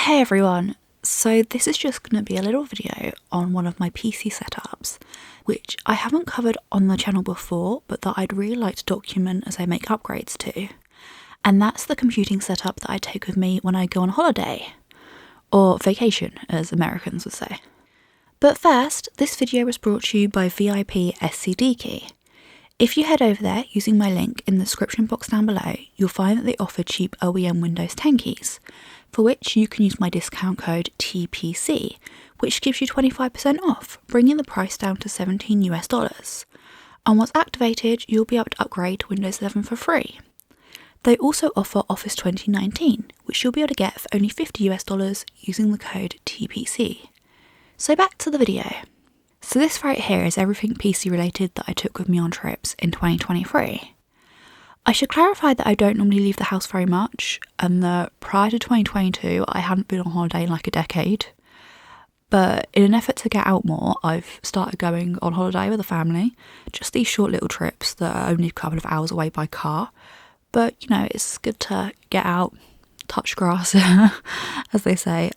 Hey everyone, so this is just going to be a little video on one of my PC setups, which I haven't covered on the channel before, but that I'd really like to document as I make upgrades to. And that's the computing setup that I take with me when I go on holiday, or vacation as Americans would say. But first, this video was brought to you by VIP SCD Key. If you head over there using my link in the description box down below, you'll find that they offer cheap OEM Windows 10 keys, for which you can use my discount code TPC, which gives you 25% off, bringing the price down to $17 US. And once activated, you'll be able to upgrade to Windows 11 for free. They also offer Office 2019, which you'll be able to get for only $50 US using the code TPC. So back to the video. So this right here is everything PC related that I took with me on trips in 2023. I should clarify that I don't normally leave the house very much, and that prior to 2022 I hadn't been on holiday in like a decade. But in an effort to get out more, I've started going on holiday with the family, just these short little trips that are only a couple of hours away by car. But you know, it's good to get out, touch grass, as they say.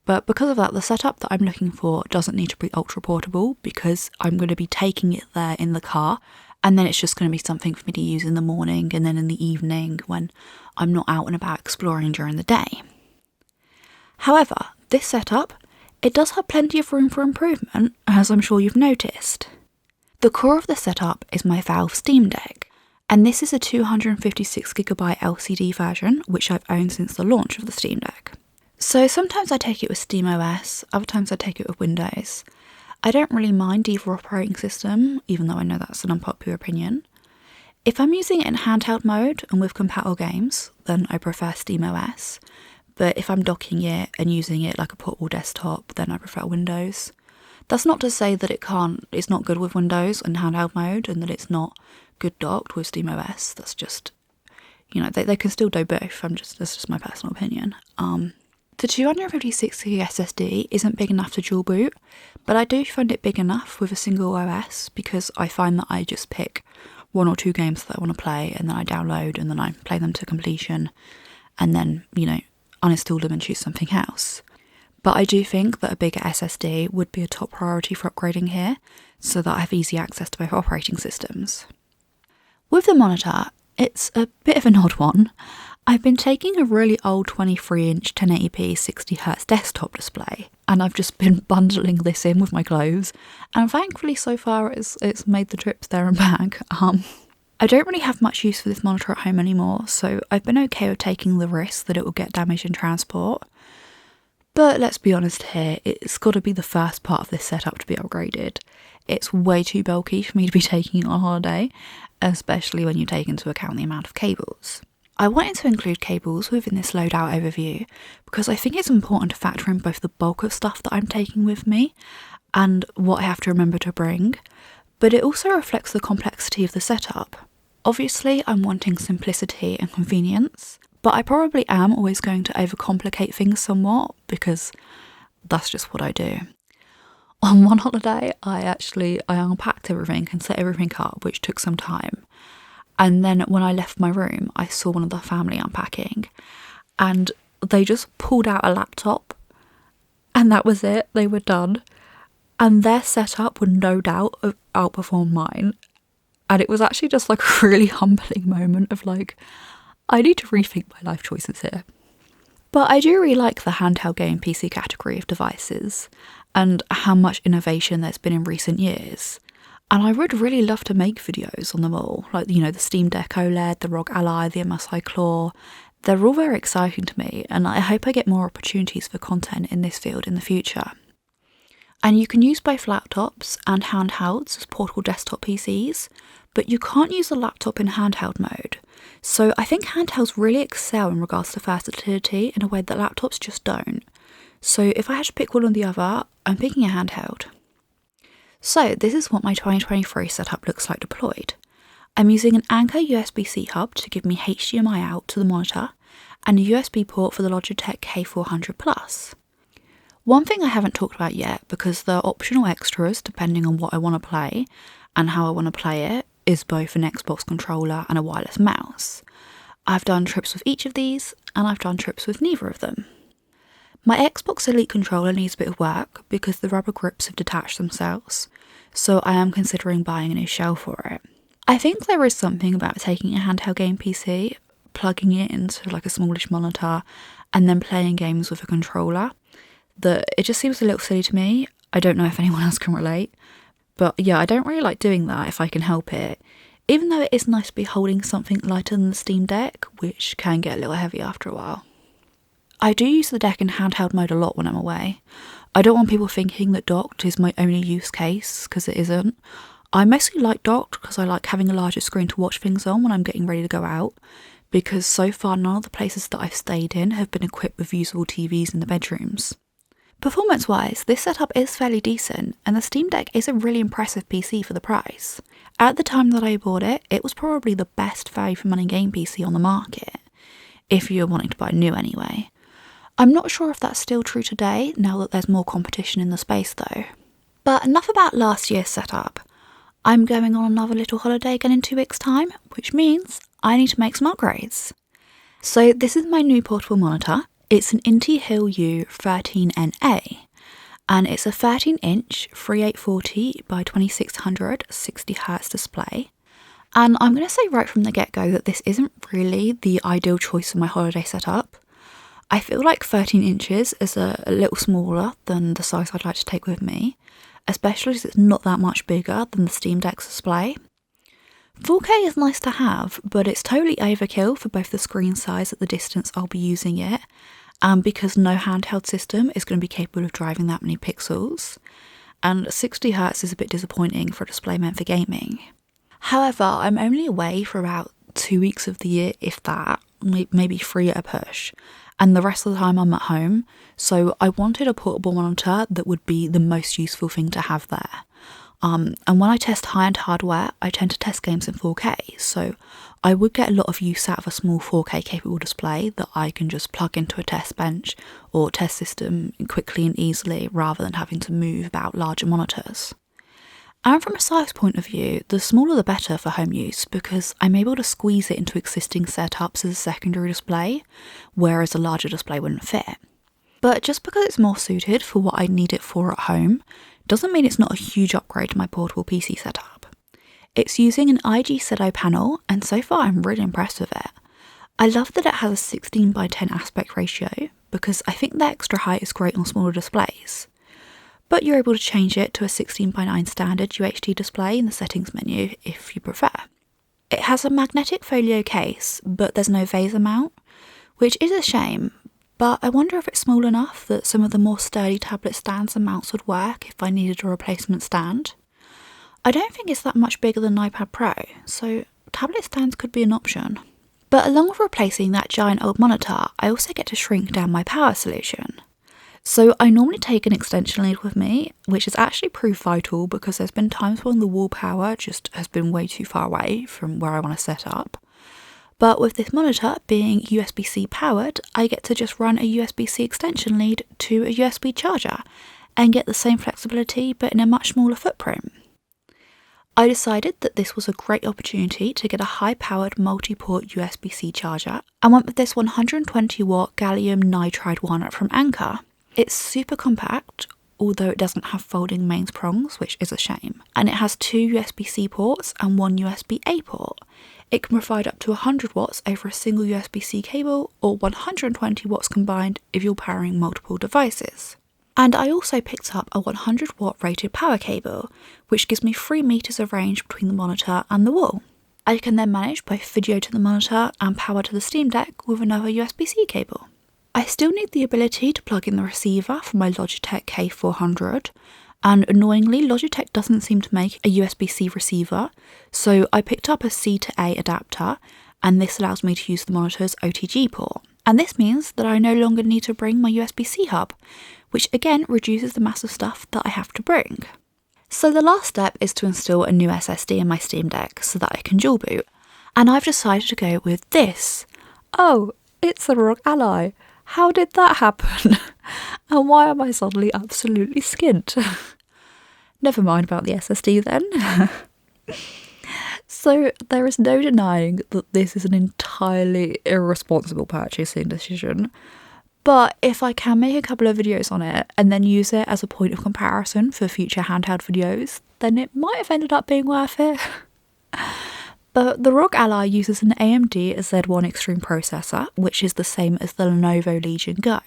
But because of that, the setup that I'm looking for doesn't need to be ultra portable because I'm going to be taking it there in the car, and then it's just going to be something for me to use in the morning and then in the evening when I'm not out and about exploring during the day. However, this setup, it does have plenty of room for improvement, as I'm sure you've noticed. The core of the setup is my Valve Steam Deck, and this is a 256GB LCD version, which I've owned since the launch of the Steam Deck. So sometimes I take it with SteamOS, other times I take it with Windows. I don't really mind either operating system, even though I know that's an unpopular opinion. If I'm using it in handheld mode and with compatible games, then I prefer SteamOS. But if I'm docking it and using it like a portable desktop, then I prefer Windows. That's not to say that it's not good with Windows and handheld mode, and that it's not good docked with SteamOS. That's just, you know, they can still do both. That's just my personal opinion. The 256GB SSD isn't big enough to dual boot, but I do find it big enough with a single OS because I find that I just pick one or two games that I want to play and then I download and then I play them to completion and then, you know, uninstall them and choose something else. But I do think that a bigger SSD would be a top priority for upgrading here so that I have easy access to both operating systems. With the monitor, it's a bit of an odd one. I've been taking a really old 23-inch 1080p 60Hz desktop display, and I've just been bundling this in with my clothes, and thankfully so far it's made the trips there and back. I don't really have much use for this monitor at home anymore, so I've been okay with taking the risk that it will get damaged in transport. But let's be honest here, it's got to be the first part of this setup to be upgraded. It's way too bulky for me to be taking it on holiday, especially when you take into account the amount of cables. I wanted to include cables within this loadout overview because I think it's important to factor in both the bulk of stuff that I'm taking with me and what I have to remember to bring, but it also reflects the complexity of the setup. Obviously, I'm wanting simplicity and convenience, but I probably am always going to overcomplicate things somewhat because that's just what I do. On one holiday, I unpacked everything and set everything up, which took some time. And then when I left my room, I saw one of the family unpacking and they just pulled out a laptop and that was it. They were done. And their setup would no doubt have outperformed mine. And it was actually just like a really humbling moment of like, I need to rethink my life choices here. But I do really like the handheld game PC category of devices and how much innovation there's been in recent years. And I would really love to make videos on them all, like, you know, the Steam Deck OLED, the ROG Ally, the MSI Claw. They're all very exciting to me, and I hope I get more opportunities for content in this field in the future. And you can use both laptops and handhelds as portable desktop PCs, but you can't use a laptop in handheld mode. So I think handhelds really excel in regards to versatility in a way that laptops just don't. So if I had to pick one or the other, I'm picking a handheld. So this is what my 2023 setup looks like deployed. I'm using an Anker USB-C hub to give me HDMI out to the monitor and a USB port for the Logitech K400+. One thing I haven't talked about yet, because there are optional extras depending on what I want to play and how I want to play it, is both an Xbox controller and a wireless mouse. I've done trips with each of these and I've done trips with neither of them. My Xbox Elite controller needs a bit of work because the rubber grips have detached themselves, so I am considering buying a new shell for it. I think there is something about taking a handheld game PC, plugging it into like a smallish monitor, and then playing games with a controller, that it just seems a little silly to me. I don't know if anyone else can relate, but yeah, I don't really like doing that if I can help it, even though it is nice to be holding something lighter than the Steam Deck, which can get a little heavy after a while. I do use the deck in handheld mode a lot when I'm away. I don't want people thinking that docked is my only use case, because it isn't. I mostly like docked because I like having a larger screen to watch things on when I'm getting ready to go out, because so far none of the places that I've stayed in have been equipped with usable TVs in the bedrooms. Performance-wise, this setup is fairly decent, and the Steam Deck is a really impressive PC for the price. At the time that I bought it, it was probably the best value for money game PC on the market, if you're wanting to buy new anyway. I'm not sure if that's still true today, now that there's more competition in the space though. But enough about last year's setup. I'm going on another little holiday again in 2 weeks' time, which means I need to make some upgrades. So this is my new portable monitor. It's an Intehill U13NA, and it's a 13-inch 3840 by 2600 60Hz display. And I'm going to say right from the get-go that this isn't really the ideal choice for my holiday setup. I feel like 13 inches is a little smaller than the size I'd like to take with me, especially as it's not that much bigger than the Steam Deck's display. 4K is nice to have, but it's totally overkill for both the screen size at the distance I'll be using it, and because no handheld system is going to be capable of driving that many pixels, and 60Hz is a bit disappointing for a display meant for gaming. However, I'm only away for about 2 weeks of the year, if that, maybe 3 at a push, and the rest of the time I'm at home, so I wanted a portable monitor that would be the most useful thing to have there. And when I test high-end hardware, I tend to test games in 4K, so I would get a lot of use out of a small 4K capable display that I can just plug into a test bench or test system quickly and easily rather than having to move about larger monitors. And from a size point of view, the smaller the better for home use because I'm able to squeeze it into existing setups as a secondary display, whereas a larger display wouldn't fit. But just because it's more suited for what I need it for at home, doesn't mean it's not a huge upgrade to my portable PC setup. It's using an IG Sedo panel, and so far I'm really impressed with it. I love that it has a 16:10 aspect ratio, because I think the extra height is great on smaller displays. But you're able to change it to a 16:9 standard UHD display in the settings menu if you prefer. It has a magnetic folio case, but there's no VESA mount, which is a shame, but I wonder if it's small enough that some of the more sturdy tablet stands and mounts would work if I needed a replacement stand. I don't think it's that much bigger than an iPad Pro, so tablet stands could be an option. But along with replacing that giant old monitor, I also get to shrink down my power solution. So I normally take an extension lead with me, which has actually proved vital because there's been times when the wall power just has been way too far away from where I want to set up. But with this monitor being USB-C powered, I get to just run a USB-C extension lead to a USB charger and get the same flexibility but in a much smaller footprint. I decided that this was a great opportunity to get a high-powered multi-port USB-C charger and went with this 120 watt gallium nitride one from Anker. It's super compact, although it doesn't have folding mains prongs, which is a shame, and it has 2 USB-C ports and 1 USB-A port. It can provide up to 100 watts over a single USB-C cable or 120 watts combined if you're powering multiple devices. And I also picked up a 100 watt rated power cable, which gives me 3 meters of range between the monitor and the wall. I can then manage both video to the monitor and power to the Steam Deck with another USB-C cable. I still need the ability to plug in the receiver for my Logitech K400, and annoyingly Logitech doesn't seem to make a USB-C receiver, so I picked up a C to A adapter, and this allows me to use the monitor's OTG port. And this means that I no longer need to bring my USB-C hub, which again reduces the massive stuff that I have to bring. So the last step is to install a new SSD in my Steam Deck so that I can dual boot, and I've decided to go with this. Oh, it's the ROG Ally. How did that happen? And why am I suddenly absolutely skint? Never mind about the SSD then. So there is no denying that this is an entirely irresponsible purchasing decision, But if I can make a couple of videos on it and then use it as a point of comparison for future handheld videos, then it might have ended up being worth it. But the ROG Ally uses an AMD Z1 Extreme processor, which is the same as the Lenovo Legion Go,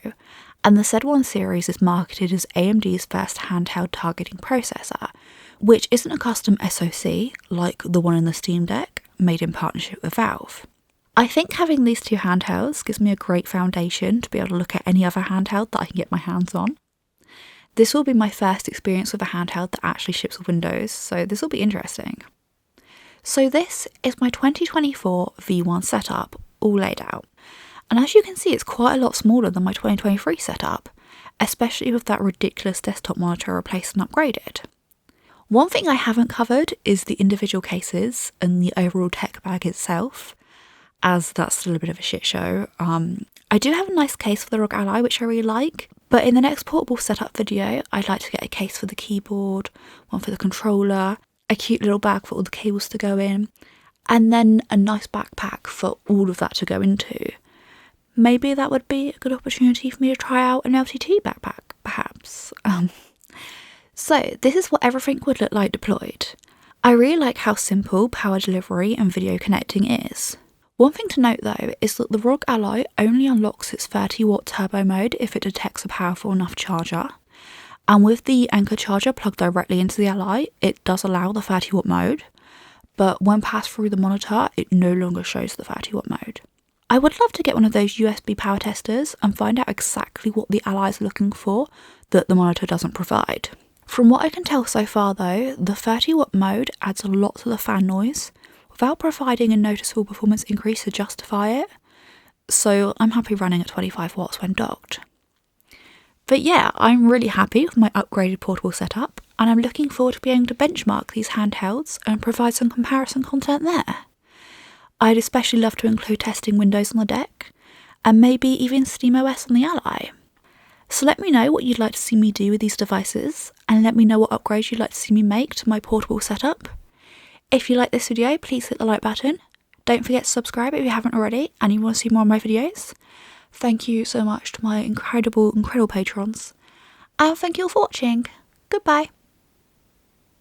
and the Z1 series is marketed as AMD's first handheld targeting processor, which isn't a custom SoC like the one in the Steam Deck, made in partnership with Valve. I think having these two handhelds gives me a great foundation to be able to look at any other handheld that I can get my hands on. This will be my first experience with a handheld that actually ships with Windows, so this will be interesting. So this is my 2024 V1 setup, all laid out. And as you can see, it's quite a lot smaller than my 2023 setup, especially with that ridiculous desktop monitor replaced and upgraded. One thing I haven't covered is the individual cases and the overall tech bag itself, as that's still a bit of a shit show. I do have a nice case for the ROG Ally, which I really like, but in the next portable setup video, I'd like to get a case for the keyboard, one for the controller, a cute little bag for all the cables to go in, and then a nice backpack for all of that to go into. Maybe that would be a good opportunity for me to try out an LTT backpack, perhaps. So this is what everything would look like deployed. I really like how simple power delivery and video connecting is. One thing to note though is that the ROG Ally only unlocks its 30-watt turbo mode if it detects a powerful enough charger. And with the Anker charger plugged directly into the Ally, it does allow the 30-watt mode, but when passed through the monitor, it no longer shows the 30-watt mode. I would love to get one of those USB power testers and find out exactly what the Ally is looking for that the monitor doesn't provide. From what I can tell so far though, the 30-watt mode adds a lot to the fan noise, without providing a noticeable performance increase to justify it, so I'm happy running at 25 watts when docked. But yeah, I'm really happy with my upgraded portable setup, and I'm looking forward to being able to benchmark these handhelds and provide some comparison content there. I'd especially love to include testing Windows on the deck, and maybe even SteamOS on the Ally. So let me know what you'd like to see me do with these devices, and let me know what upgrades you'd like to see me make to my portable setup. If you like this video, please hit the like button. Don't forget to subscribe if you haven't already and you want to see more of my videos. Thank you so much to my incredible patrons. And thank you all for watching. Goodbye.